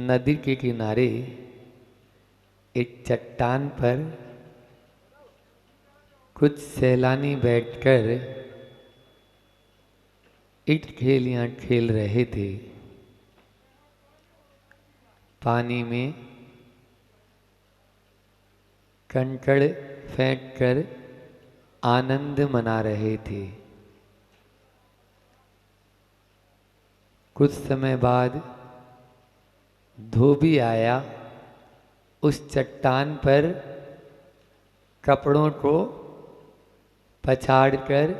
नदी के किनारे एक चट्टान पर कुछ सैलानी बैठकर ईंट खेलियां खेल रहे थे। पानी में कंकड़ फेंककर आनंद मना रहे थे। कुछ समय बाद धोबी आया, उस चट्टान पर कपड़ों को पछाड़कर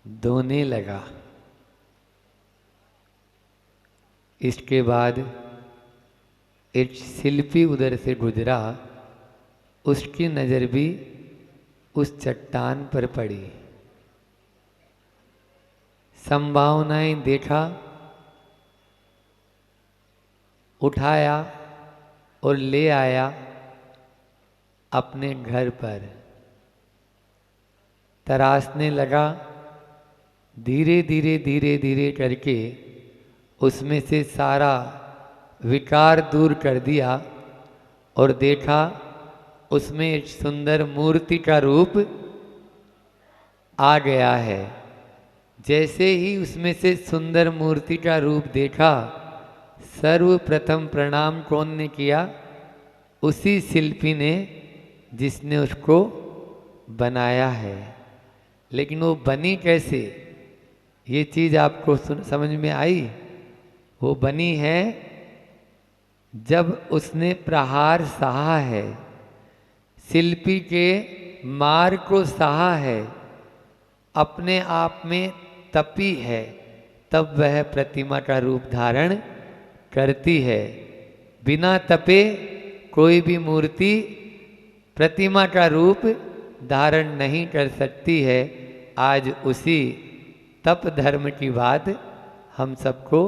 धोने लगा। इसके बाद एक शिल्पी उधर से गुजरा, उसकी नज़र भी उस चट्टान पर पड़ी। संभावनाएं देखा, उठाया और ले आया अपने घर पर। तराशने लगा, धीरे धीरे धीरे धीरे करके उसमें से सारा विकार दूर कर दिया और देखा उसमें एक सुंदर मूर्ति का रूप आ गया है। जैसे ही उसमें से सुंदर मूर्ति का रूप देखा, सर्वप्रथम प्रणाम कौन ने किया? उसी शिल्पी ने जिसने उसको बनाया है। लेकिन वो बनी कैसे, ये चीज़ आपको समझ में आई? वो बनी है जब उसने प्रहार सहा है, शिल्पी के मार को सहा है, अपने आप में तपी है, तब वह प्रतिमा का रूप धारण करती है। बिना तपे कोई भी मूर्ति प्रतिमा का रूप धारण नहीं कर सकती है। आज उसी तप धर्म की बात हम सबको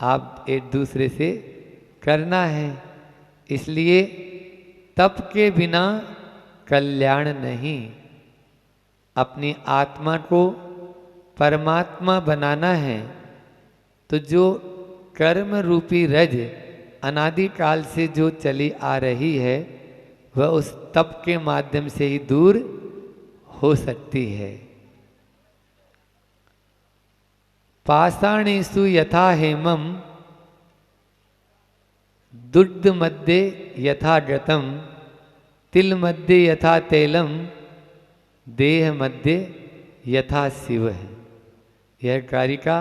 आप एक दूसरे से करना है। इसलिए तप के बिना कल्याण नहीं। अपनी आत्मा को परमात्मा बनाना है तो जो कर्म रूपी रज अनादिकाल से जो चली आ रही है, वह उस तप के माध्यम से ही दूर हो सकती है। पाषाणेषु यथा हेमं दुग्ध मध्ये यथा घृतं तिल मध्ये यथा तैलम देह मध्ये यथा शिव है। यह कारिका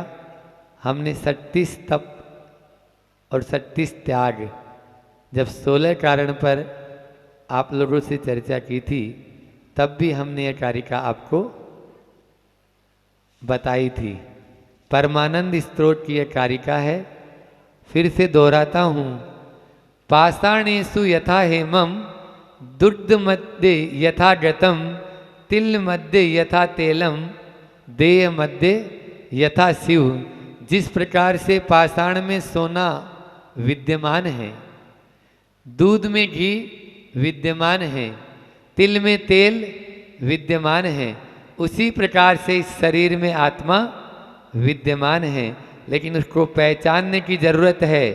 हमने 36 तप और 36 त्याग, जब 16 कारण पर आप लोगों से चर्चा की थी, तब भी हमने यह कारिका आपको बताई थी। परमानंद स्तोत्र की यह कारिका है। फिर से दोहराता हूँ। पाषाणेषु यथा हेमं दुग्ध मध्ये यथा घृतं तिल मध्ये यथा तैलम देह मध्ये यथा शिव। जिस प्रकार से पाषाण में सोना विद्यमान है, दूध में घी विद्यमान है, तिल में तेल विद्यमान है, उसी प्रकार से इस शरीर में आत्मा विद्यमान है। लेकिन उसको पहचानने की जरूरत है।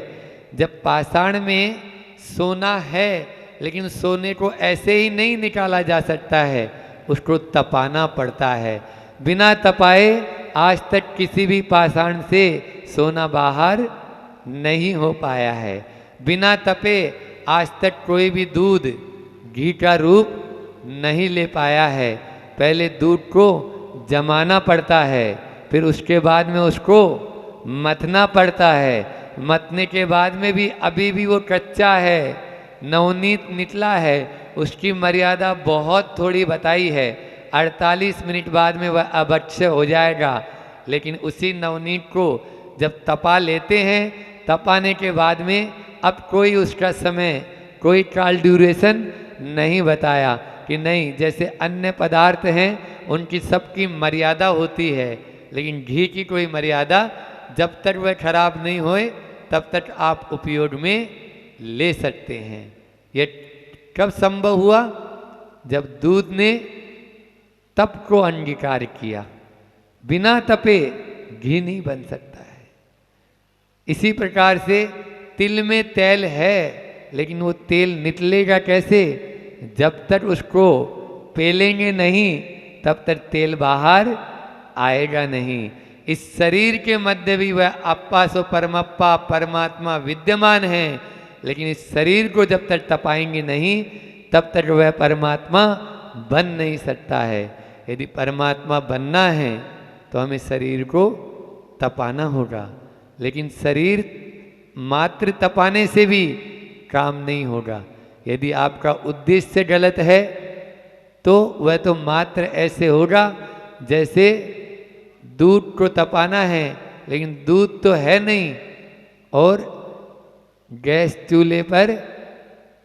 जब पाषाण में सोना है, लेकिन सोने को ऐसे ही नहीं निकाला जा सकता है, उसको तपाना पड़ता है। बिना तपाए आज तक किसी भी पाषाण से सोना बाहर नहीं हो पाया है। बिना तपे आज तक कोई भी दूध घी का रूप नहीं ले पाया है। पहले दूध को जमाना पड़ता है, फिर उसके बाद में उसको मथना पड़ता है। मथने के बाद में भी अभी भी वो कच्चा है, नवनीत निकला है, उसकी मर्यादा बहुत थोड़ी बताई है। 48 मिनट बाद में वह अभक्ष्य हो जाएगा। लेकिन उसी नवनीत को जब तपा लेते हैं, तपाने के बाद में अब कोई उसका समय, कोई काल ड्यूरेशन नहीं बताया कि नहीं, जैसे अन्य पदार्थ हैं उनकी सबकी मर्यादा होती है, लेकिन घी की कोई मर्यादा, जब तक वह खराब नहीं होए तब तक आप उपयोग में ले सकते हैं। ये कब संभव हुआ? जब दूध ने तप को अंगीकार किया। बिना तपे घी नहीं बन सकता है। इसी प्रकार से तिल में तेल है, लेकिन वो तेल निकलेगा कैसे? जब तक उसको पेलेंगे नहीं तब तक तेल बाहर आएगा नहीं। इस शरीर के मध्य भी वह अप्पा सो परमप्पा परमात्मा विद्यमान है, लेकिन इस शरीर को जब तक तपाएंगे नहीं तब तक वह परमात्मा बन नहीं सकता है। यदि परमात्मा बनना है तो हमें शरीर को तपाना होगा, लेकिन शरीर मात्र तपाने से भी काम नहीं होगा। यदि आपका उद्देश्य गलत है तो वह तो मात्र ऐसे होगा जैसे दूध को तपाना है, लेकिन दूध तो है नहीं, और गैस चूल्हे पर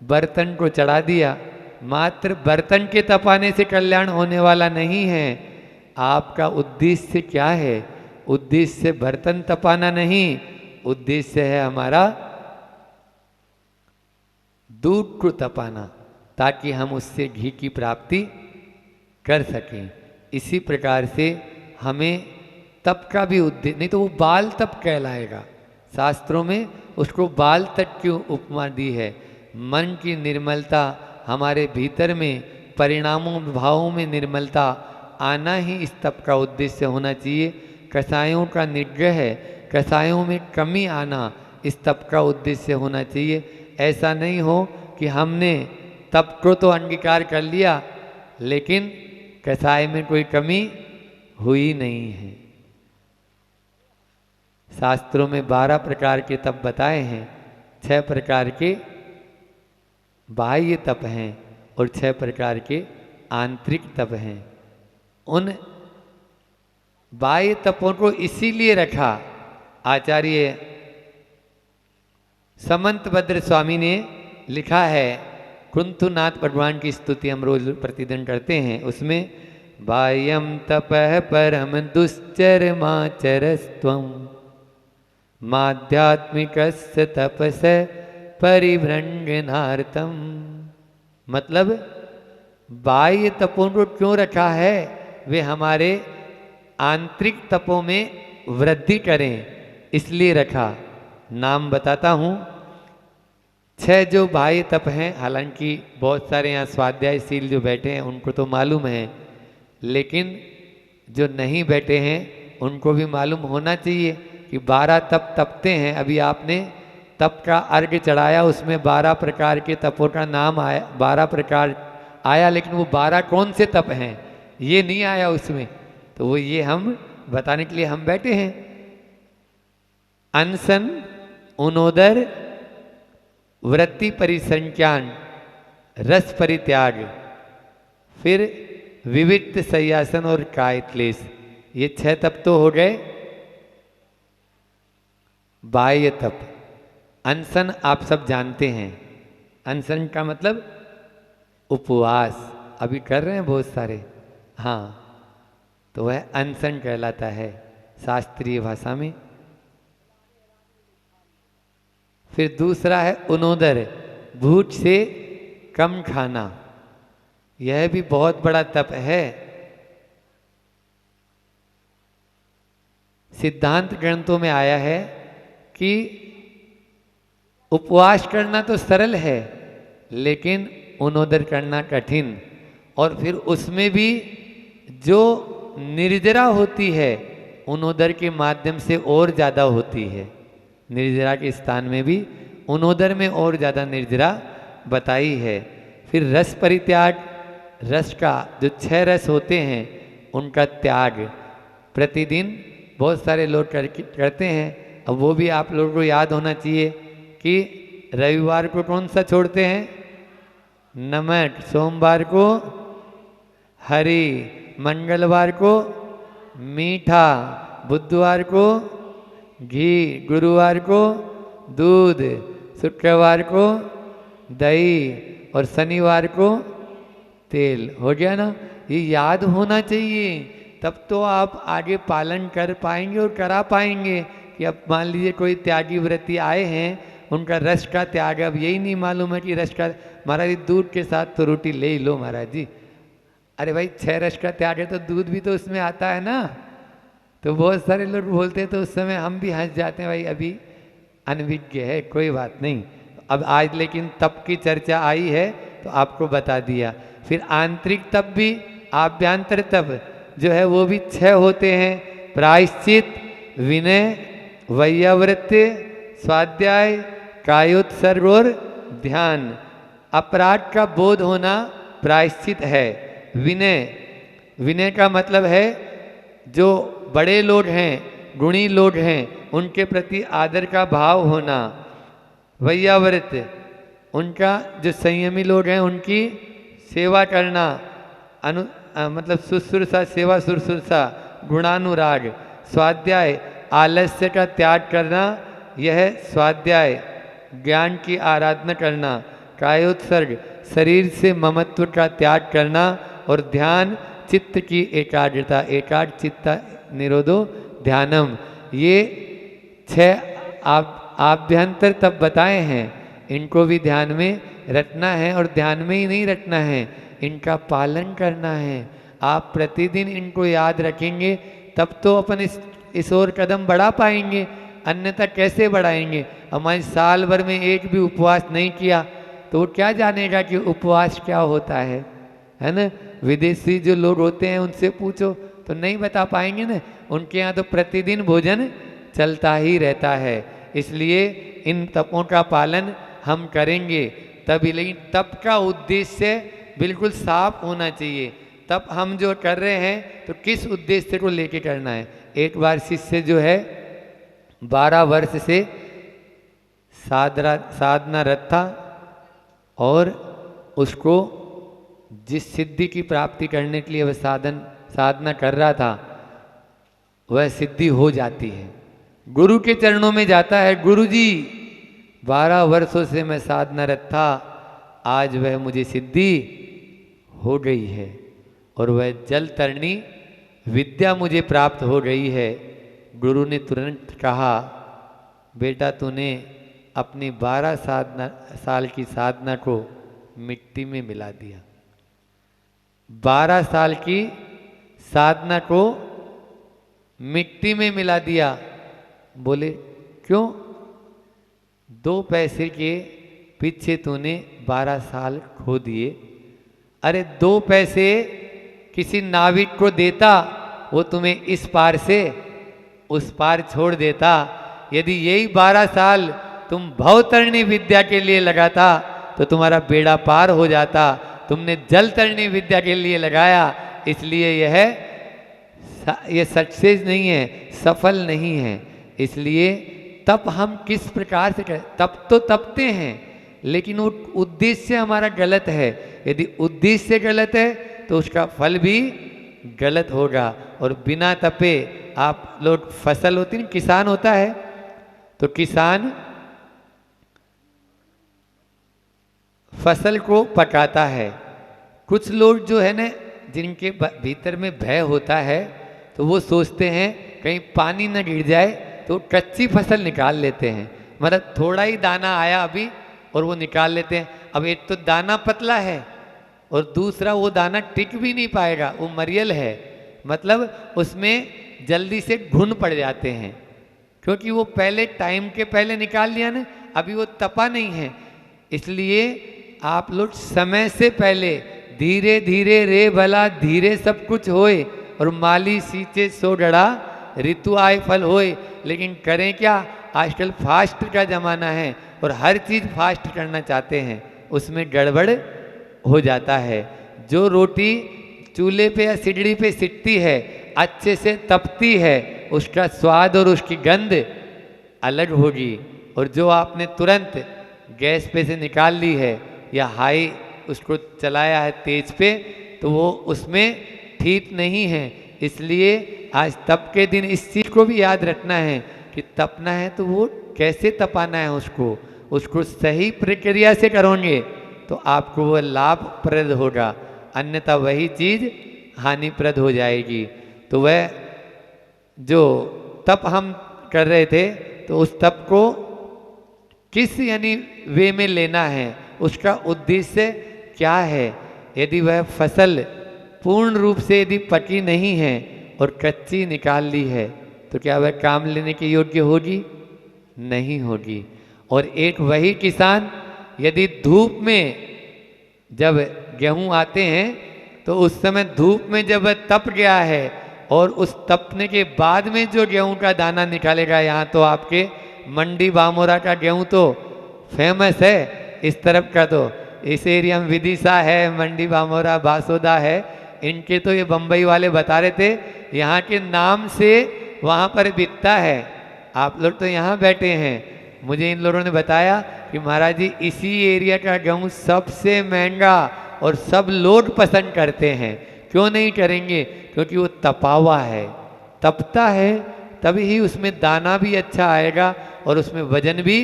बर्तन को चढ़ा दिया। मात्र बर्तन के तपाने से कल्याण होने वाला नहीं है। आपका उद्देश्य क्या है? उद्देश्य बर्तन तपाना नहीं, उद्देश्य है हमारा दूध को तपाना, ताकि हम उससे घी की प्राप्ति कर सकें। इसी प्रकार से हमें तप का भी उद्देश्य, नहीं तो वो बाल तप कहलाएगा। शास्त्रों में उसको बाल तप क्यों उपमा दी है? मन की निर्मलता, हमारे भीतर में परिणामों भावों में निर्मलता आना ही इस तप का उद्देश्य होना चाहिए। कषायों का निग्रह है, कषायों में कमी आना इस तप का उद्देश्य होना चाहिए। ऐसा नहीं हो कि हमने तप को तो अंगीकार कर लिया, लेकिन कषाय में कोई कमी हुई नहीं है। शास्त्रों में 12 प्रकार के तप बताए हैं। 6 प्रकार के बाह्य तप हैं और 6 प्रकार के आंतरिक तप हैं। उन बाह्य तपों को इसीलिए रखा, आचार्य समंतभद्र स्वामी ने लिखा है, कुंतुनाथ भगवान की स्तुति हम रोज प्रतिदिन करते हैं, उसमें बाह्यम तपः परम दुश्चरमाचरस्त्वं माध्यात्मिकस्य तपस परिभ्रंजनार्थम। मतलब बाह्य तपों को क्यों रखा है? वे हमारे आंतरिक तपों में वृद्धि करें, इसलिए रखा। नाम बताता हूँ। 6 जो बाह्य तप हैं, हालांकि बहुत सारे यहाँ स्वाध्यायशील जो बैठे हैं उनको तो मालूम है, लेकिन जो नहीं बैठे हैं उनको भी मालूम होना चाहिए कि 12 तप तपते हैं। अभी आपने तप का अर्घ चढ़ाया, उसमें 12 प्रकार के तपों का नाम आया, 12 प्रकार आया, लेकिन वो 12 कौन से तप हैं ये नहीं आया उसमें। तो वो ये हम बताने के लिए हम बैठे हैं। अनशन, उनोदर, वृत्ति परिसंख्यान, रस परित्याग, फिर विविक्त सयासन और काय क्लेश, ये 6 तप तो हो गए बाह्य तप। अनशन आप सब जानते हैं, अनशन का मतलब उपवास, अभी कर रहे हैं बहुत सारे, हाँ, तो वह अनशन कहलाता है शास्त्रीय भाषा में। फिर दूसरा है उनोदर, भूख से कम खाना, यह भी बहुत बड़ा तप है। सिद्धांत ग्रंथों में आया है कि उपवास करना तो सरल है, लेकिन उनोदर करना कठिन, और फिर उसमें भी जो निर्जरा होती है उनोदर के माध्यम से और ज़्यादा होती है। निर्जरा के स्थान में भी उनोदर में और ज़्यादा निर्जरा बताई है। फिर रस परित्याग, रस का जो 6 रस होते हैं उनका त्याग प्रतिदिन बहुत सारे लोग करते हैं। अब वो भी आप लोगों को याद होना चाहिए कि रविवार को कौन सा छोड़ते हैं? नमक, सोमवार को हरी, मंगलवार को मीठा, बुधवार को घी, गुरुवार को दूध, शुक्रवार को दही और शनिवार को तेल। हो गया ना? ये याद होना चाहिए, तब तो आप आगे पालन कर पाएंगे और करा पाएंगे। कि अब मान लीजिए कोई त्यागी व्रती आए हैं, उनका रस का त्याग, अब यही नहीं मालूम है कि रस का, महाराज जी दूध के साथ तो रोटी ले ही लो महाराज जी। अरे भाई 6 रस का त्याग है तो दूध भी तो उसमें आता है ना। तो बहुत सारे लोग बोलते हैं, तो उस समय हम भी हंस जाते हैं, भाई अभी अनभिज्ञ है, कोई बात नहीं। अब आज लेकिन तप की चर्चा आई है तो आपको बता दिया। फिर आंतरिक तप भी, आभ्यंतर तप जो है वो भी 6 होते हैं। प्रायश्चित, विनय, वैयावृत्ति, स्वाध्याय, कायोत्सर्ग और ध्यान। अपराध का बोध होना प्रायश्चित है। विनय, विनय का मतलब है जो बड़े लोग हैं, गुणी लोग हैं, उनके प्रति आदर का भाव होना। वैयावृत्ति, उनका जो संयमी लोग हैं उनकी सेवा करना, मतलब शुश्रूषा, सेवा शुश्रूषा, गुणानुराग। स्वाध्याय, आलस्य का त्याग करना, यह स्वाध्याय, ज्ञान की आराधना करना। कायोत्सर्ग, शरीर से ममत्व का त्याग करना। और ध्यान, चित्त की एकाग्रता, एकाग्र चित्त निरोधो ध्यानम। ये 6 आभ्यंतर तप बताए हैं, इनको भी ध्यान में रखना है। और ध्यान में ही नहीं रखना है, इनका पालन करना है। आप प्रतिदिन इनको याद रखेंगे तब तो अपन इस ओर कदम बढ़ा पाएंगे, अन्यथा कैसे बढ़ाएंगे। हमारे साल भर में एक भी उपवास नहीं किया तो वो क्या जानेगा कि उपवास क्या होता है ना। विदेशी जो लोग होते हैं उनसे पूछो तो नहीं बता पाएंगे ना, उनके यहाँ तो प्रतिदिन भोजन चलता ही रहता है। इसलिए इन तपों का पालन हम करेंगे तभी। लेकिन तप का उद्देश्य बिल्कुल साफ होना चाहिए। तप हम जो कर रहे हैं तो किस उद्देश्य को लेके करना है। एक बार शिष्य जो है 12 वर्ष से साधना रत था और उसको जिस सिद्धि की प्राप्ति करने के लिए वह साधना कर रहा था वह सिद्धि हो जाती है। गुरु के चरणों में जाता है, गुरु जी 12 वर्षों से मैं साधनारत था, आज वह मुझे सिद्धि हो गई है और वह जल तरणी विद्या मुझे प्राप्त हो गई है। गुरु ने तुरंत कहा, बेटा तूने अपनी 12 साल की साधना को मिट्टी में मिला दिया। 12 साल की साधना को मिट्टी में मिला दिया। बोले क्यों? 2 पैसे के पीछे तूने 12 साल खो दिए। अरे 2 पैसे किसी नाविक को देता, वो तुम्हें इस पार से उस पार छोड़ देता। यदि यही 12 साल तुम भवतरणी विद्या के लिए लगाता तो तुम्हारा बेड़ा पार हो जाता। तुमने जल तरणी विद्या के लिए लगाया, इसलिए यह सक्सेस नहीं है, सफल नहीं है। इसलिए तप हम किस प्रकार से करें? तप तो तपते हैं, लेकिन वो उद्देश्य हमारा गलत है। यदि उद्देश्य गलत है तो उसका फल भी गलत होगा। और बिना तपे आप लोग, फसल होती है, किसान होता है तो किसान फसल को पकाता है। कुछ लोग जो है ना, जिनके भीतर में भय होता है तो वो सोचते हैं कहीं पानी न गिर जाए तो कच्ची फसल निकाल लेते हैं। मतलब थोड़ा ही दाना आया अभी और वो निकाल लेते हैं। अब एक तो दाना पतला है और दूसरा वो दाना टिक भी नहीं पाएगा, वो मरियल है, मतलब उसमें जल्दी से घुन पड़ जाते हैं, क्योंकि वो पहले टाइम के पहले निकाल लिया ना, अभी वो तपा नहीं है। इसलिए आप लोग समय से पहले धीरे धीरे रे भला धीरे सब कुछ होए और माली सींचे सो डरा ऋतु आए फल होए। लेकिन करें क्या, आजकल फास्ट का ज़माना है और हर चीज़ फास्ट करना चाहते हैं, उसमें गड़बड़ हो जाता है। जो रोटी चूल्हे पे या सिगड़ी पे सिकती है, अच्छे से तपती है, उसका स्वाद और उसकी गंध अलग होगी। और जो आपने तुरंत गैस पे से निकाल ली है या हाई उसको चलाया है तेज पे, तो वो उसमें ठीक नहीं है। इसलिए आज तप के दिन इस चीज़ को भी याद रखना है कि तपना है तो वो कैसे तपाना है, उसको सही प्रक्रिया से करोगे तो आपको वो लाभप्रद होगा, अन्यथा वही चीज़ हानिप्रद हो जाएगी। तो वह जो तप हम कर रहे थे तो उस तप को किस यानी वे में लेना है, उसका उद्देश्य क्या है। यदि वह फसल पूर्ण रूप से यदि पकी नहीं है और कच्ची निकाल ली है तो क्या वह काम लेने के योग्य होगी? नहीं होगी। और एक वही किसान यदि धूप में जब गेहूं आते हैं तो उस समय धूप में जब वह तप गया है और उस तपने के बाद में जो गेहूं का दाना निकालेगा, यहाँ तो आपके मंडी बामोरा का गेहूं तो फेमस है, इस तरफ का तो इस एरिया में विदिशा है, मंडी बामोरा बासोदा है, इनके तो ये बम्बई वाले बता रहे थे यहाँ के नाम से वहाँ पर बिकता है। आप लोग तो यहाँ बैठे हैं, मुझे इन लोगों ने बताया कि महाराज जी इसी एरिया का गेहूँ सबसे महंगा और सब लोग पसंद करते हैं। क्यों नहीं करेंगे? क्योंकि वो तपा हुआ है, तपता है, तभी ही उसमें दाना भी अच्छा आएगा और उसमें वजन भी,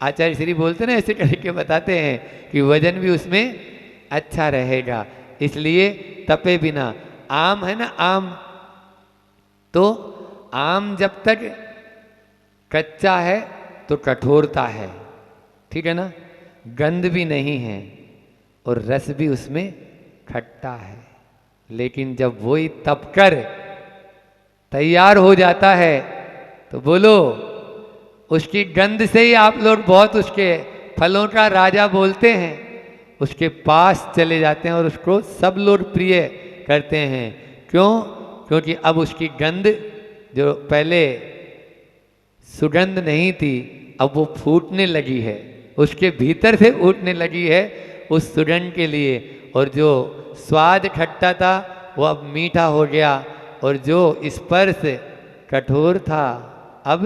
आचार्य श्री बोलते ना ऐसे करके बताते हैं कि वजन भी उसमें अच्छा रहेगा। इसलिए तपे बिना, आम है ना, आम तो आम जब तक कच्चा है तो कठोरता है, ठीक है ना, गंध भी नहीं है और रस भी उसमें खट्टा है। लेकिन जब वही तप कर तैयार हो जाता है तो बोलो, उसकी गंध से ही आप लोग बहुत उसके फलों का राजा बोलते हैं, उसके पास चले जाते हैं और उसको सब लोग प्रिय करते हैं। क्यों? क्योंकि अब उसकी गंध जो पहले सुगंध नहीं थी, अब वो फूटने लगी है, उसके भीतर से उठने लगी है उस सुगंध के लिए। और जो स्वाद खट्टा था वो अब मीठा हो गया और जो स्पर्श कठोर था अब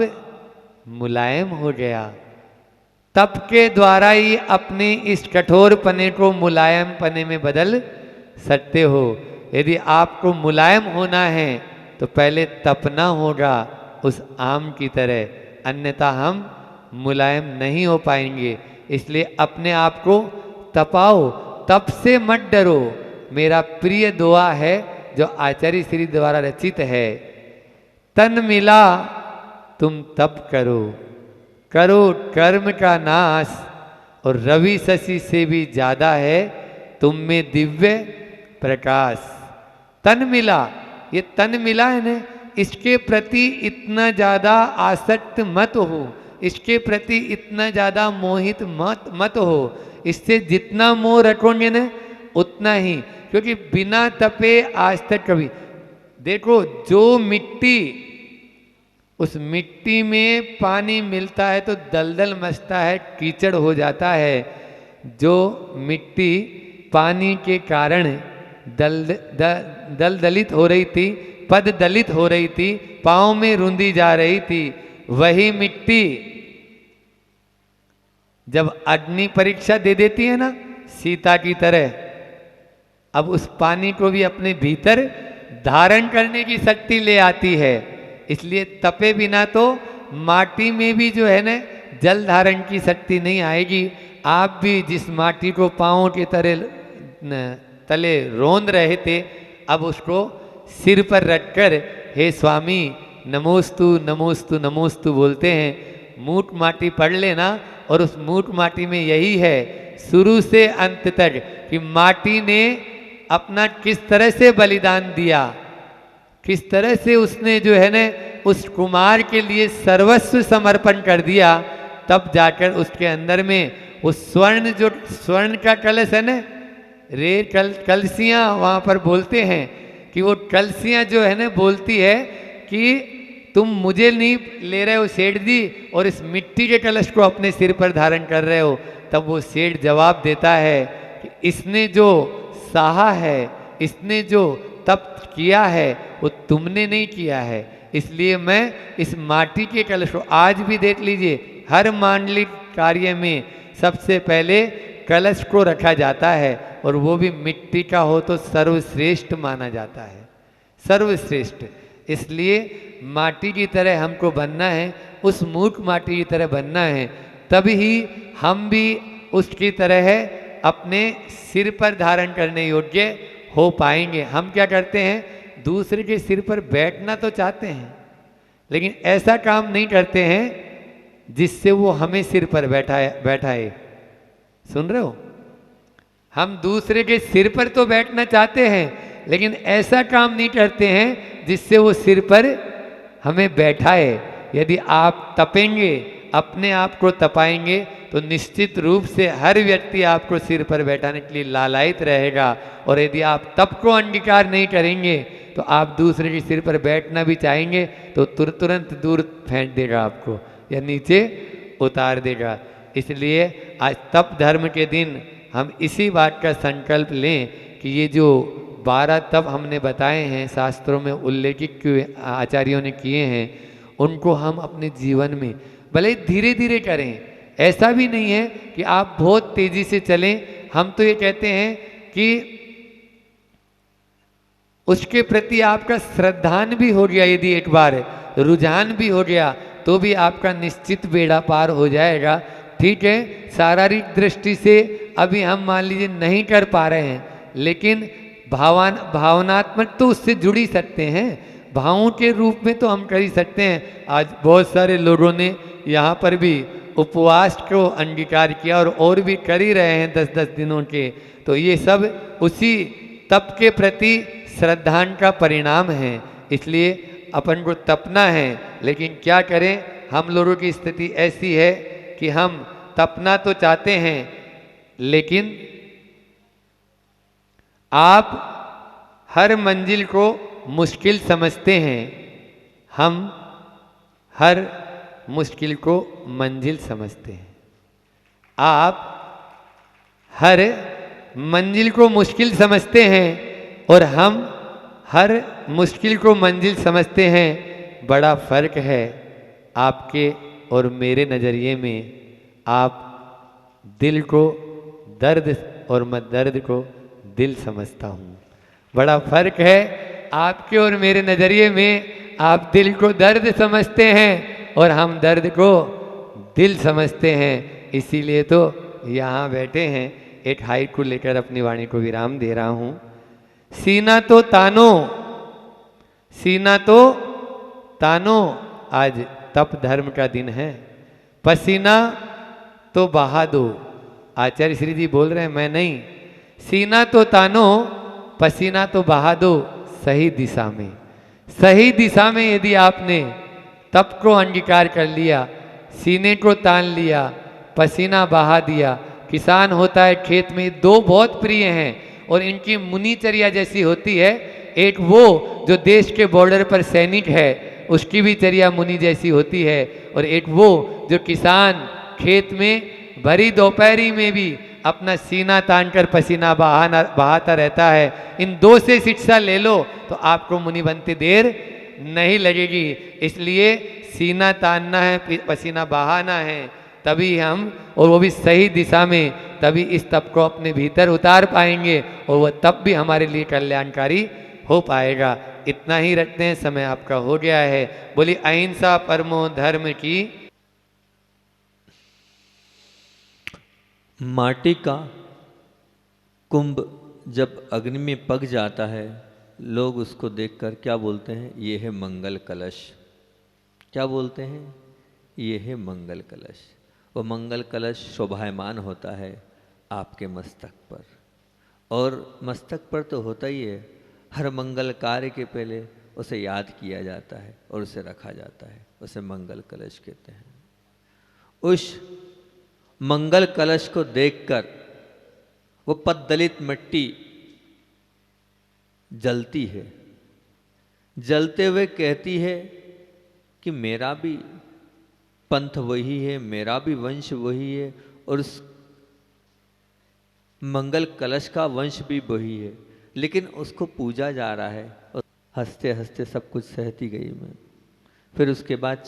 मुलायम हो गया। तप के द्वारा ही अपने इस कठोर पने को मुलायम पने में बदल सकते हो। यदि आपको मुलायम होना है तो पहले तपना होगा उस आम की तरह, अन्यथा हम मुलायम नहीं हो पाएंगे। इसलिए अपने आप को तपाओ, तप से मत डरो। मेरा प्रिय दुआ है जो आचार्य श्री द्वारा रचित है, तन मिला तुम तप करो, करो कर्म का नाश, और रवि शशि से भी ज्यादा है तुम में दिव्य प्रकाश। तन मिला, ये तन मिला है ना, इसके प्रति इतना ज्यादा आसक्त मत हो, इसके प्रति इतना ज्यादा मोहित मत हो। इससे जितना मोह रखोगे ना उतना ही, क्योंकि बिना तपे आज तक कभी देखो, जो मिट्टी, उस मिट्टी में पानी मिलता है तो दलदल मचता है, कीचड़ हो जाता है। जो मिट्टी पानी के कारण दलदलित हो रही थी, पद दलित हो रही थी, पाँव में रूंधी जा रही थी, वही मिट्टी जब अग्नि परीक्षा दे देती है ना सीता की तरह, अब उस पानी को भी अपने भीतर धारण करने की शक्ति ले आती है। इसलिए तपे बिना तो माटी में भी जो है ना जल धारण की शक्ति नहीं आएगी। आप भी जिस माटी को पाँव के तले रोंद रहे थे, अब उसको सिर पर रखकर हे स्वामी नमोस्तु नमोस्तु नमोस्तु बोलते हैं। मूठ माटी पढ़ लेना, और उस मूठ माटी में यही है शुरू से अंत तक कि माटी ने अपना किस तरह से बलिदान दिया, किस तरह से उसने जो है ना उस कुमार के लिए सर्वस्व समर्पण कर दिया। तब जाकर उसके अंदर में वो स्वर्ण, जो स्वर्ण का कलश है ना, कलसियाँ वहाँ पर बोलते हैं कि वो कलसियाँ जो है ना बोलती है कि तुम मुझे नहीं ले रहे हो सेठ जी, और इस मिट्टी के कलश को अपने सिर पर धारण कर रहे हो। तब वो सेठ जवाब देता है कि इसने जो सहा है, इसने जो तप किया है वो तुमने नहीं किया है, इसलिए मैं इस माटी के कलश को, आज भी देख लीजिए हर मांडलिक कार्य में सबसे पहले कलश को रखा जाता है, और वो भी मिट्टी का हो तो सर्वश्रेष्ठ माना जाता है, सर्वश्रेष्ठ। इसलिए माटी की तरह हमको बनना है, उस मूठ माटी की तरह बनना है, तभी ही हम भी उसकी तरह अपने सिर पर धारण करने योग्य हो पाएंगे। हम क्या करते हैं, दूसरे के सिर पर बैठना तो चाहते हैं, लेकिन ऐसा काम नहीं करते हैं जिससे वो हमें सिर पर बैठाए। सुन रहे हो? हम दूसरे के सिर पर तो बैठना चाहते हैं, लेकिन ऐसा काम नहीं करते हैं जिससे वो सिर पर हमें बैठाए। यदि आप तपेंगे अपने आप को तपाएंगे तो निश्चित रूप से हर व्यक्ति आपको सिर पर बैठाने के लिए लालायित रहेगा। और यदि आप तप को अंगीकार नहीं करेंगे तो आप दूसरे के सिर पर बैठना भी चाहेंगे तो तुरंत दूर फेंक देगा आपको या नीचे उतार देगा। इसलिए आज तप धर्म के दिन हम इसी बात का संकल्प लें कि ये जो 12 तप हमने बताए हैं, शास्त्रों में उल्लेखित आचार्यों ने किए हैं, उनको हम अपने जीवन में भले धीरे धीरे करें। ऐसा भी नहीं है कि आप बहुत तेजी से चलें। हम तो ये कहते हैं कि उसके प्रति आपका श्रद्धान भी हो गया, यदि एक बार रुझान भी हो गया तो भी आपका निश्चित बेड़ा पार हो जाएगा। ठीक है, शारीरिक दृष्टि से अभी हम मान लीजिए नहीं कर पा रहे हैं, लेकिन भावनात्मक तो उससे जुड़ ही सकते हैं, भावों के रूप में तो हम कर ही सकते हैं। आज बहुत सारे लोगों ने यहाँ पर भी उपवास को अंगीकार किया और भी कर ही रहे हैं 10-10 दिनों के। तो ये सब उसी तप के प्रति श्रद्धान का परिणाम है। इसलिए अपन को तपना है, लेकिन क्या करें, हम लोगों की स्थिति ऐसी है कि हम तपना तो चाहते हैं, लेकिन आप हर मंजिल को मुश्किल समझते हैं, हम हर मुश्किल को मंजिल समझते हैं। आप हर मंजिल को मुश्किल समझते हैं और हम हर मुश्किल को मंजिल समझते हैं। बड़ा फर्क है आपके और मेरे नज़रिए में। आप दिल को दर्द और मैं दर्द को दिल समझता हूँ। बड़ा फर्क है आपके और मेरे नज़रिए में। आप दिल को दर्द समझते हैं और हम दर्द को दिल समझते हैं। इसीलिए तो यहाँ बैठे हैं। एक हाइकू लेकर अपनी वाणी को विराम दे रहा हूँ। सीना तो तानो, सीना तो तानो, आज तप धर्म का दिन है। पसीना तो बहा दो, आचार्य श्री जी बोल रहे हैं, मैं नहीं। सीना तो तानो, पसीना तो बहा दो सही दिशा में। सही दिशा में यदि आपने तप को अंगीकार कर लिया, सीने को तान लिया, पसीना बहा दिया। किसान होता है खेत में, दो बहुत प्रिय हैं और इनकी मुनिचर्या जैसी होती है। एक वो जो देश के बॉर्डर पर सैनिक है, उसकी भी चर्या मुनि जैसी होती है, और एक वो जो किसान खेत में भरी दोपहरी में भी अपना सीना तानकर पसीना बहाता रहता है। इन दो से शिक्षा ले लो तो आपको मुनि बनते देर नहीं लगेगी। इसलिए सीना तानना है, पसीना बहाना है, तभी हम, और वो भी सही दिशा में, तभी इस तप को अपने भीतर उतार पाएंगे और वह तप भी हमारे लिए कल्याणकारी हो पाएगा। इतना ही रखते हैं, समय आपका हो गया है। बोली अहिंसा परमो धर्म की। माटी का कुंभ जब अग्नि में पक जाता है, लोग उसको देखकर क्या बोलते हैं? ये है मंगल कलश। क्या बोलते हैं? ये है मंगल कलश। वो मंगल कलश शोभायमान होता है आपके मस्तक पर, और मस्तक पर तो होता ही है। हर मंगल कार्य के पहले उसे याद किया जाता है और उसे रखा जाता है, उसे मंगल कलश कहते हैं। उस मंगल कलश को देखकर वो पद्दलित मिट्टी जलती है, जलते हुए कहती है कि मेरा भी पंथ वही है, मेरा भी वंश वही है, और उस मंगल कलश का वंश भी वही है, लेकिन उसको पूजा जा रहा है। और हंसते हंसते सब कुछ सहती गई मैं। फिर उसके बाद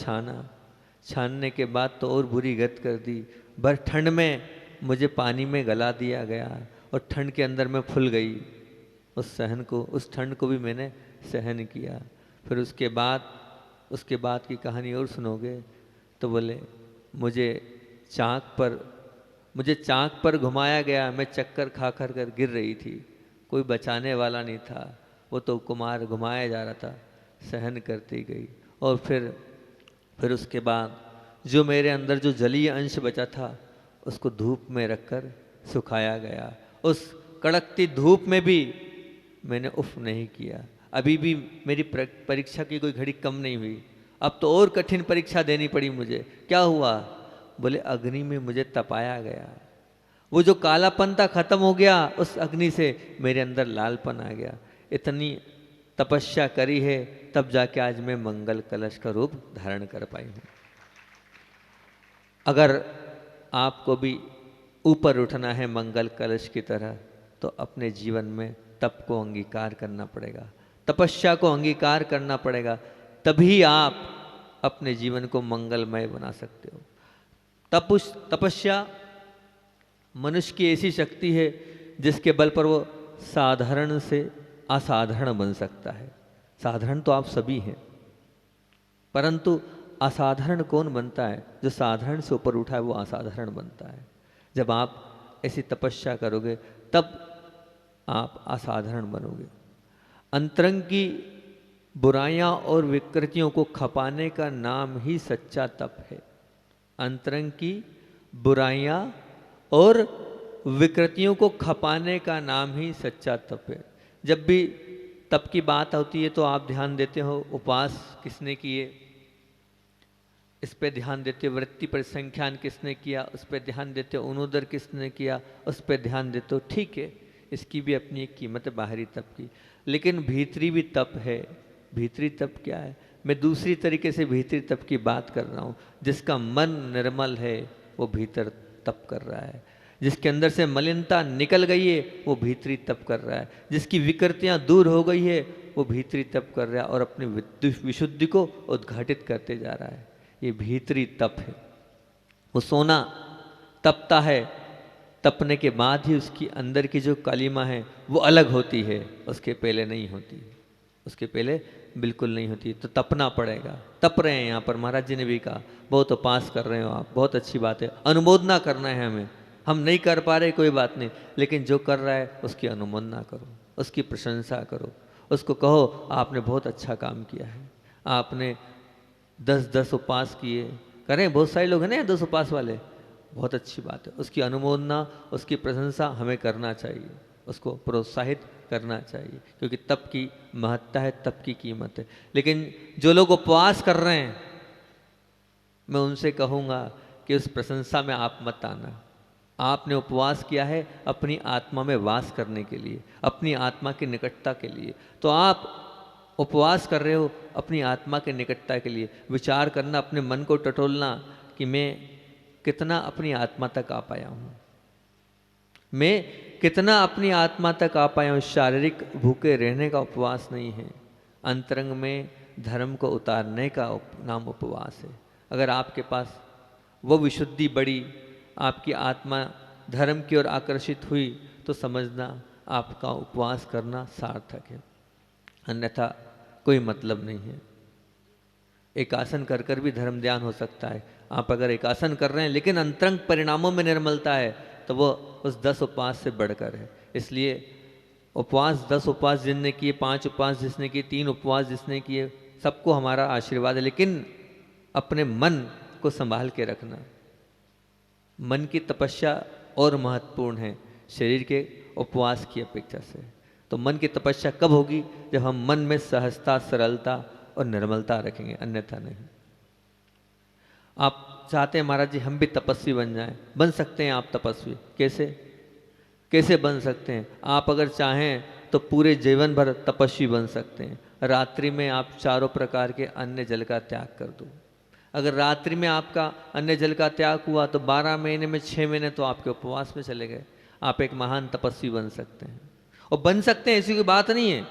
छानने के बाद तो और बुरी गत कर दी। भर ठंड में मुझे पानी में गला दिया गया और ठंड के अंदर मैं फूल गई। उस ठंड को भी मैंने सहन किया। फिर उसके बाद की कहानी और सुनोगे तो बोले मुझे चाक पर घुमाया गया, मैं चक्कर खा कर गिर रही थी, कोई बचाने वाला नहीं था, वो तो कुमार घुमाया जा रहा था, सहन करती गई। और फिर उसके बाद जो मेरे अंदर जो जलीय अंश बचा था उसको धूप में रखकर सुखाया गया। उस कड़कती धूप में भी मैंने उफ नहीं किया। अभी भी मेरी परीक्षा की कोई घड़ी कम नहीं हुई। अब तो और कठिन परीक्षा देनी पड़ी मुझे। क्या हुआ? बोले अग्नि में मुझे तपाया गया, वो जो कालापन था खत्म हो गया, उस अग्नि से मेरे अंदर लालपन आ गया। इतनी तपस्या करी है तब जाके आज मैं मंगल कलश का रूप धारण कर पाई हूँ। अगर आपको भी ऊपर उठना है मंगल कलश की तरह, तो अपने जीवन में तप को अंगीकार करना पड़ेगा, तपस्या को अंगीकार करना पड़ेगा, तभी आप अपने जीवन को मंगलमय बना सकते हो। तपस्या मनुष्य की ऐसी शक्ति है जिसके बल पर वो साधारण से असाधारण बन सकता है। साधारण तो आप सभी हैं, परंतु असाधारण कौन बनता है? जो साधारण से ऊपर उठा है वो असाधारण बनता है। जब आप ऐसी तपस्या करोगे तब आप असाधारण बनोगे। अंतरंग की बुराइयां और विकृतियों को खपाने का नाम ही सच्चा तप है। अंतरंग की बुराइयां और विकृतियों को खपाने का नाम ही सच्चा तप है। जब भी तप की बात होती है तो आप ध्यान देते हो उपवास किसने किए, इस पे ध्यान देते हो, वृत्ति परिसंख्यान किसने किया उस पे ध्यान देते हो, अरुणोदय किसने किया उस पे ध्यान देते हो। ठीक है, इसकी भी अपनी एक कीमत है बाहरी तप की, लेकिन भीतरी भी तप है। भीतरी तप क्या है? मैं दूसरी तरीके से भीतरी तप की बात कर रहा हूँ। जिसका मन निर्मल है वो भीतर तप कर रहा है, जिसके अंदर से मलिनता निकल गई है वो भीतरी तप कर रहा है, जिसकी विकृतियां दूर हो गई है वो भीतरी तप कर रहा है और अपनी विशुद्धि को उद्घाटित करते जा रहा है। ये भीतरी तप है। वो सोना तपता है, तपने के बाद ही उसकी अंदर की जो कालिमा है वो अलग होती है, उसके पहले नहीं होती, उसके पहले बिल्कुल नहीं होती। तो तपना पड़ेगा। तप रहे हैं यहाँ पर, महाराज जी ने भी कहा बहुत उपास कर रहे हो आप, बहुत अच्छी बात है, अनुमोदना करना है हमें। हम नहीं कर पा रहे कोई बात नहीं, लेकिन जो कर रहा है उसकी अनुमोदना करो, उसकी प्रशंसा करो, उसको कहो आपने बहुत अच्छा काम किया है, आपने 10-10 उपास किए। करें, बहुत सारे लोग हैं ना 10 उपास वाले, बहुत अच्छी बात है। उसकी अनुमोदना, उसकी प्रशंसा हमें करना चाहिए, उसको प्रोत्साहित करना चाहिए, क्योंकि तप की महत्ता है, तप की कीमत है। लेकिन जो लोग उपवास कर रहे हैं, मैं उनसे कहूँगा कि उस प्रशंसा में आप मत आना। आपने उपवास किया है अपनी आत्मा में वास करने के लिए, अपनी आत्मा की निकटता के लिए। तो आप उपवास कर रहे हो अपनी आत्मा के निकटता के लिए। विचार करना, अपने मन को टटोलना कि मैं कितना अपनी आत्मा तक आ पाया हूँ, मैं कितना अपनी आत्मा तक आ पाया हूँ। शारीरिक भूखे रहने का उपवास नहीं है, अंतरंग में धर्म को उतारने का नाम उपवास है। अगर आपके पास वो विशुद्धि बढ़ी, आपकी आत्मा धर्म की ओर आकर्षित हुई, तो समझना आपका उपवास करना सार्थक है, अन्यथा कोई मतलब नहीं है। एक आसन कर कर भी धर्म ध्यान हो सकता है। आप अगर एक आसन कर रहे हैं लेकिन अंतरंग परिणामों में निर्मलता है, तो वो उस 10 उपवास से बढ़कर है। इसलिए उपवास, 10 उपवास जिसने किए, 5 उपवास जिसने किए, 3 उपवास जिसने किए, सबको हमारा आशीर्वाद है। लेकिन अपने मन को संभाल के रखना। मन की तपस्या और महत्वपूर्ण है शरीर के उपवास की अपेक्षा से। तो मन की तपस्या कब होगी? जब हम मन में सहजता, सरलता और निर्मलता रखेंगे, अन्यथा नहीं। आप चाहते हैं महाराज जी हम भी तपस्वी बन जाएं, बन सकते हैं आप तपस्वी। कैसे कैसे बन सकते हैं? आप अगर चाहें तो पूरे जीवन भर तपस्वी बन सकते हैं। रात्रि में आप चारों प्रकार के अन्न जल का त्याग कर दो। अगर रात्रि में आपका अन्न जल का त्याग हुआ तो 12 महीने में 6 महीने तो आपके उपवास में चले गए। आप एक महान तपस्वी बन सकते हैं, और बन सकते हैं, ऐसी कोई बात नहीं है।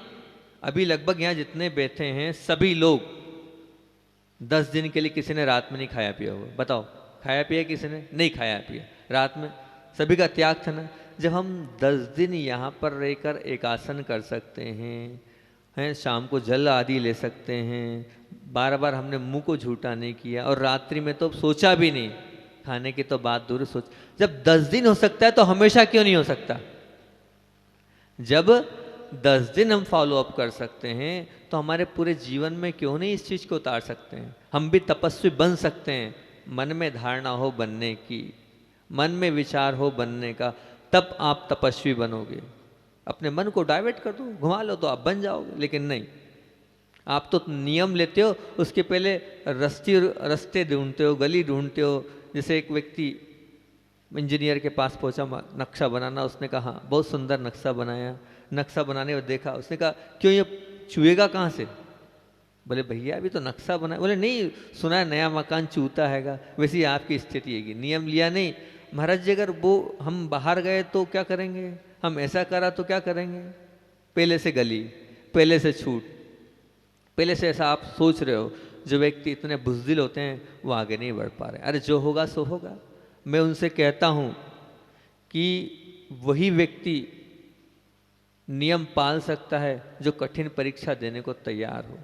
अभी लगभग यहाँ जितने बैठे हैं सभी लोग 10 दिन के लिए किसी ने रात में नहीं खाया पिया हुआ। बताओ, खाया पिया किसी ने? नहीं खाया पिया रात में, सभी का त्याग था ना। जब हम 10 दिन यहाँ पर रहकर एक आसन कर सकते हैं, शाम को जल आदि ले सकते हैं, बार बार हमने मुंह को झूठा नहीं किया, और रात्रि में तो सोचा भी नहीं, खाने की तो बात दूर सोच। जब 10 दिन हो सकता है तो हमेशा क्यों नहीं हो सकता? जब 10 दिन हम फॉलो अप कर सकते हैं तो हमारे पूरे जीवन में क्यों नहीं इस चीज़ को उतार सकते हैं? हम भी तपस्वी बन सकते हैं। मन में धारणा हो बनने की, मन में विचार हो बनने का, तब आप तपस्वी बनोगे। अपने मन को डाइवर्ट कर दो, घुमा लो तो आप बन जाओगे। लेकिन नहीं, आप तो नियम लेते हो, उसके पहले रास्ते ढूंढते हो, गली ढूंढते हो, जैसे एक व्यक्ति इंजीनियर के पास पहुंचा नक्शा बनाना, उसने कहा बहुत सुंदर नक्शा बनाया। नक्शा बनाने और देखा, उसने कहा क्यों ये चुएगा कहाँ से? बोले भैया अभी तो नक्शा बना। बोले नहीं, सुना है नया मकान चूता हैगा, वैसे ही आपकी स्थिति है। नियम लिया नहीं महाराज जी, अगर वो हम बाहर गए तो क्या करेंगे, हम ऐसा करा तो क्या करेंगे? पहले से गली, पहले से छूट, पहले से ऐसा आप सोच रहे हो। जो व्यक्ति इतने बुज़दिल होते हैं वो आगे नहीं बढ़ पा रहे। अरे जो होगा सो होगा। मैं उनसे कहता हूँ कि वही व्यक्ति नियम पाल सकता है जो कठिन परीक्षा देने को तैयार हो।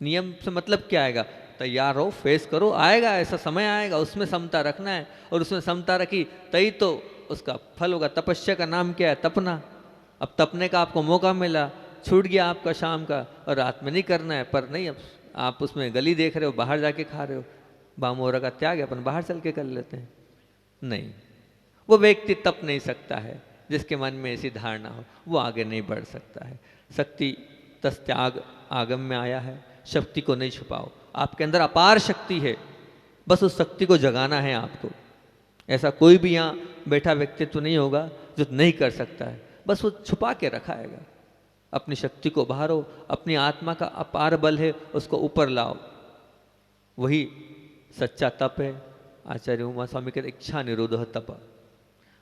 नियम से मतलब क्या आएगा? तैयार हो, फेस करो, आएगा ऐसा समय आएगा, उसमें समता रखना है। और उसमें समता रखी तभी तो उसका फल होगा। तपस्या का नाम क्या है? तपना। अब तपने का आपको मौका मिला, छूट गया आपका शाम का, और रात में नहीं करना है। पर नहीं, अब आप उसमें गली देख रहे हो, बाहर जाके खा रहे हो। बामोरा का त्याग है, अपन बाहर चल के कर लेते हैं। नहीं, वो व्यक्ति तप नहीं सकता है। जिसके मन में ऐसी धारणा हो वो आगे नहीं बढ़ सकता है। शक्ति तस त्याग आगम में आया है। शक्ति को नहीं छुपाओ, आपके अंदर अपार शक्ति है, बस उस शक्ति को जगाना है आपको। ऐसा कोई भी यहाँ बैठा व्यक्तित्व नहीं होगा जो नहीं कर सकता है, बस वो छुपा के रखाएगा। अपनी शक्ति को बाहरो, अपनी आत्मा का अपार बल है उसको ऊपर लाओ, वही सच्चा तप है। आचार्य उमा स्वामी कहते इच्छा निरोध तप,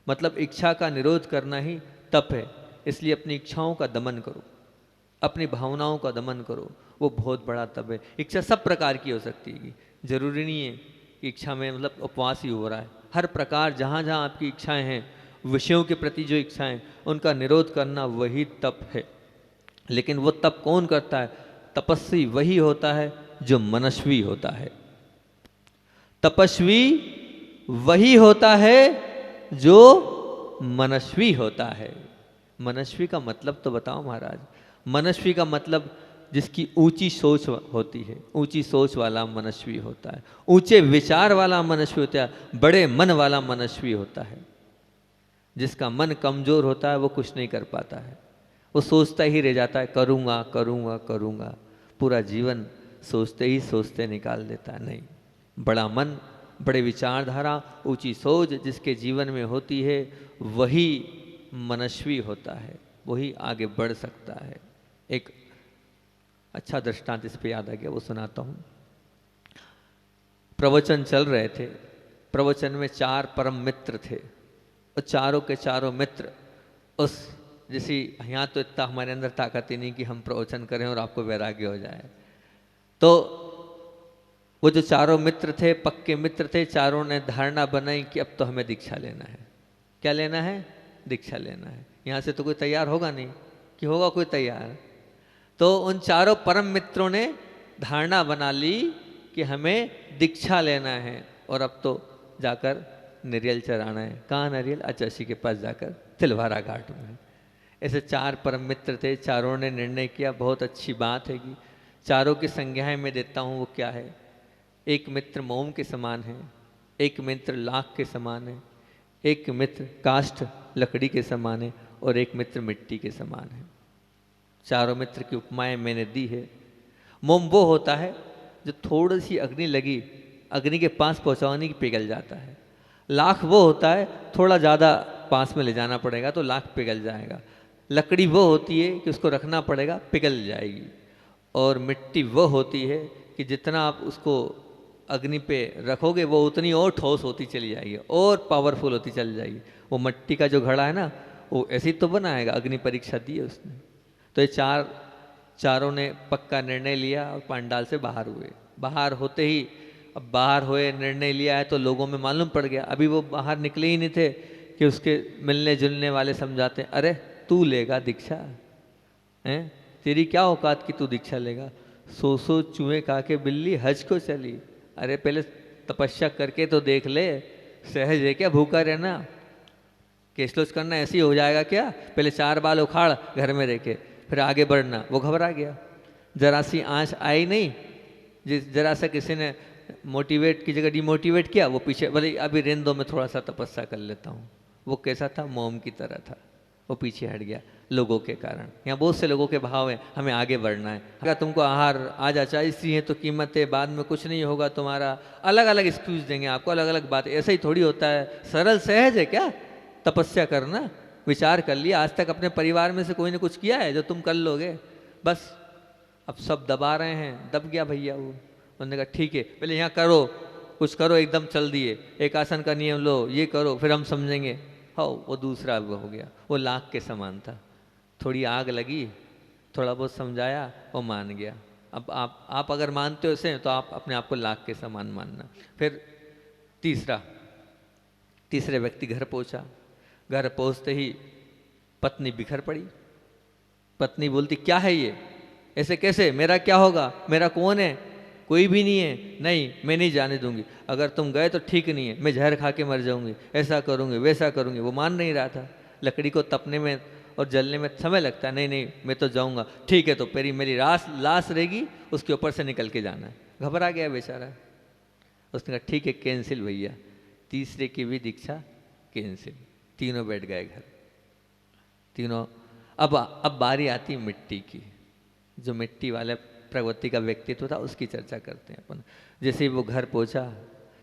मतलब इच्छा का निरोध करना ही तप है। इसलिए अपनी इच्छाओं का दमन करो, अपनी भावनाओं का दमन करो, वो बहुत बड़ा तप है। इच्छा सब प्रकार की हो सकती है, जरूरी नहीं है कि इच्छा में मतलब उपवास ही हो रहा है। हर प्रकार जहाँ जहाँ आपकी इच्छाएं हैं, विषयों के प्रति जो इच्छाएं, उनका निरोध करना वही तप है। लेकिन वो तप कौन करता है? तपस्वी वही होता है जो मनस्वी होता है। तपस्वी वही होता है जो मनस्वी होता है। मनस्वी का मतलब तो बताओ महाराज। मनस्वी का मतलब जिसकी ऊंची सोच होती है, ऊंची सोच वाला मनस्वी होता है, ऊंचे विचार वाला मनस्वी होता है, बड़े मन वाला मनस्वी होता है। जिसका मन कमजोर होता है वो कुछ नहीं कर पाता है, वो सोचता ही रह जाता है, करूँगा करूँगा करूँगा, पूरा जीवन सोचते ही सोचते निकाल देता है। नहीं, बड़ा मन, बड़े विचारधारा, ऊंची सोच जिसके जीवन में होती है वही मनस्वी होता है, वही आगे बढ़ सकता है। एक अच्छा दृष्टांत इस पे याद आ गया, वो सुनाता हूँ। प्रवचन चल रहे थे, प्रवचन में 4 परम मित्र थे, और चारों के चारों मित्र उस जैसी, यहाँ तो इतना हमारे अंदर ताकत ही नहीं कि हम प्रवचन करें और आपको वैराग्य हो जाए। तो वो जो चारों मित्र थे, पक्के मित्र थे, चारों ने धारणा बनाई कि अब तो हमें दीक्षा लेना है। क्या लेना है? दीक्षा लेना है। यहाँ से तो कोई तैयार होगा नहीं, कि होगा कोई तैयार? तो उन चारों परम मित्रों ने धारणा बना ली कि हमें दीक्षा लेना है, और अब तो जाकर नारियल चढ़ाना है। कहाँ नारियल? आचार्य के पास जाकर, तिलवारा घाट में। ऐसे 4 परम मित्र थे, चारों ने निर्णय किया, बहुत अच्छी बात है कि चारों की संज्ञाएं मैं देता हूँ। वो क्या है? एक मित्र मोम के समान है, एक मित्र लाख के समान है, एक मित्र काष्ठ लकड़ी के समान है, और एक मित्र मिट्टी के समान है। चारों मित्र की उपमाएं मैंने दी है। मोम वो होता है जो थोड़ी सी अग्नि लगी, अग्नि के पास पहुंचाने की पिघल जाता है। लाख वो होता है थोड़ा ज़्यादा पास में ले जाना पड़ेगा तो लाख पिघल जाएगा। लकड़ी वो होती है कि उसको रखना पड़ेगा, पिघल जाएगी। और मिट्टी वो होती है कि जितना आप उसको अग्नि पे रखोगे वो उतनी और ठोस होती चली जाएगी, और पावरफुल होती चली जाएगी। वो मिट्टी का जो घड़ा है ना, वो ऐसे ही तो बनाएगा, अग्नि परीक्षा दी है उसने। तो ये चारों ने पक्का निर्णय लिया और पंडाल से बाहर हुए। बाहर होते ही, अब बाहर हुए, निर्णय लिया है तो लोगों में मालूम पड़ गया। अभी वो बाहर निकले ही नहीं थे कि उसके मिलने जुलने वाले समझाते, अरे तू लेगा दीक्षा हैं? तेरी क्या औकात कि तू दीक्षा लेगा? 100 चूहे खा के बिल्ली हज को चली। अरे पहले तपस्या करके तो देख ले, सहज है क्या भूखा रहना? केसलोच करना ऐसे ही हो जाएगा क्या? पहले 4 बाल उखाड़ घर में रह के फिर आगे बढ़ना। वो घबरा गया, जरा सी आँच आई नहीं, जिस जरा सा किसी ने मोटिवेट की जगह डिमोटिवेट किया, वो पीछे बोले अभी रहने दो, मैं थोड़ा सा तपस्या कर लेता हूँ। वो कैसा था? मोम की तरह था। वो पीछे हट गया लोगों के कारण। यहाँ बहुत से लोगों के भाव हैं, हमें आगे बढ़ना है, अगर तुमको आहार आज अचाई है तो कीमत है, बाद में कुछ नहीं होगा तुम्हारा, अलग अलग एक्सक्यूज देंगे आपको, अलग अलग बात। ऐसा ही थोड़ी होता है, सरल सहज है क्या तपस्या करना? विचार कर लिया, आज तक अपने परिवार में से कोई ने कुछ किया है जो तुम कर लोगे? बस अब सब दबा रहे हैं, दब गया भैया वो। उन्होंने कहा ठीक है, पहले यहाँ करो, कुछ करो, एकदम चल दिए, एक आसन का नियम लो, ये करो, फिर हम समझेंगे। हाँ, वो दूसरा वो हो गया, वो लाख के समान था। थोड़ी आग लगी, थोड़ा बहुत समझाया, वो मान गया। अब आप अगर मानते हो इसे तो आप अपने आप को लाख के समान मानना। फिर तीसरे व्यक्ति घर पहुंचा। घर पहुंचते ही पत्नी बिखर पड़ी। पत्नी बोलती क्या है ये, ऐसे कैसे, मेरा क्या होगा, मेरा कौन है, कोई भी नहीं है, नहीं मैं नहीं जाने दूंगी, अगर तुम गए तो ठीक नहीं है, मैं जहर खा के मर जाऊंगी, ऐसा करूंगी वैसा करूंगी। वो मान नहीं रहा था, लकड़ी को तपने में और जलने में समय लगता है, नहीं नहीं मैं तो जाऊंगा, ठीक है तो मेरी लाश रहेगी, उसके ऊपर से निकल के जाना है। घबरा गया बेचारा। उसने कहा ठीक है कैंसिल भैया। तीसरे की भी दीक्षा कैंसिल। तीनों बैठ गए घर, तीनों। अब बारी आती मिट्टी की। जो मिट्टी वाले प्रवृत्ति का व्यक्तित्व था उसकी चर्चा करते हैं अपन। जैसे वो घर पहुंचा,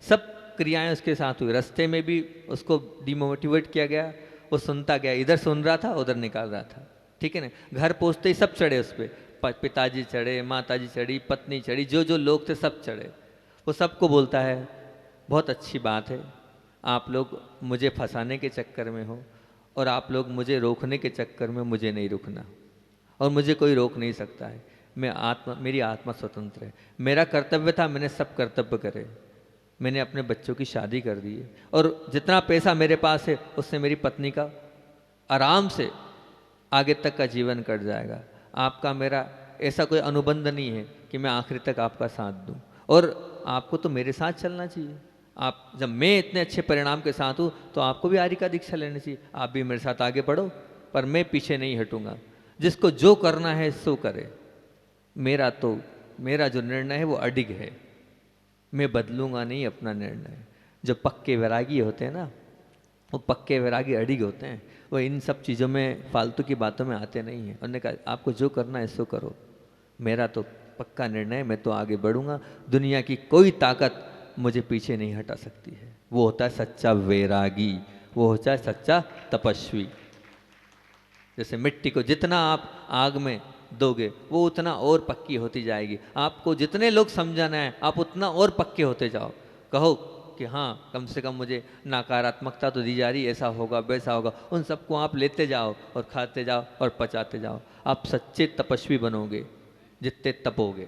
सब क्रियाएं उसके साथ हुई, रास्ते में भी उसको डिमोटिवेट किया गया, वो सुनता गया, इधर सुन रहा था उधर निकाल रहा था, ठीक है ना। घर पहुंचते ही सब चढ़े उस पर, पिताजी चढ़े, माताजी चढ़ी, पत्नी चढ़ी, जो जो लोग थे सब चढ़े। वो सबको बोलता है बहुत अच्छी बात है, आप लोग मुझे फंसाने के चक्कर में हो और आप लोग मुझे रोकने के चक्कर में, मुझे नहीं रुकना और मुझे कोई रोक नहीं सकता है। मेरी आत्मा स्वतंत्र है, मेरा कर्तव्य था, मैंने सब कर्तव्य करे, मैंने अपने बच्चों की शादी कर दी है और जितना पैसा मेरे पास है उससे मेरी पत्नी का आराम से आगे तक का जीवन कट जाएगा। आपका मेरा ऐसा कोई अनुबंध नहीं है कि मैं आखिरी तक आपका साथ दूं और आपको तो मेरे साथ चलना चाहिए। आप जब मैं इतने अच्छे परिणाम के साथ हूँ तो आपको भी आर्य का दीक्षा लेनी चाहिए, आप भी मेरे साथ आगे बढ़ो, पर मैं पीछे नहीं हटूंगा। जिसको जो करना है सो करे, मेरा जो निर्णय है वो अडिग है, मैं बदलूंगा नहीं अपना निर्णय। जो पक्के वैरागी होते हैं ना, वो पक्के वैरागी अडिग होते हैं, वो इन सब चीज़ों में फालतू की बातों में आते नहीं हैं। उन्होंने कहा आपको जो करना है सो करो, मेरा तो पक्का निर्णय, मैं तो आगे बढ़ूंगा, दुनिया की कोई ताकत मुझे पीछे नहीं हटा सकती है। वो होता है सच्चा वैरागी, वो होता है सच्चा तपस्वी। जैसे मिट्टी को जितना आप आग में दोगे वो उतना और पक्की होती जाएगी। आपको जितने लोग समझाना है आप उतना और पक्के होते जाओ। कहो कि हाँ कम से कम मुझे नकारात्मकता तो दी जा रही, ऐसा होगा वैसा होगा, उन सबको आप लेते जाओ और खाते जाओ और पचाते जाओ। आप सच्चे तपस्वी बनोगे जितने तपोगे।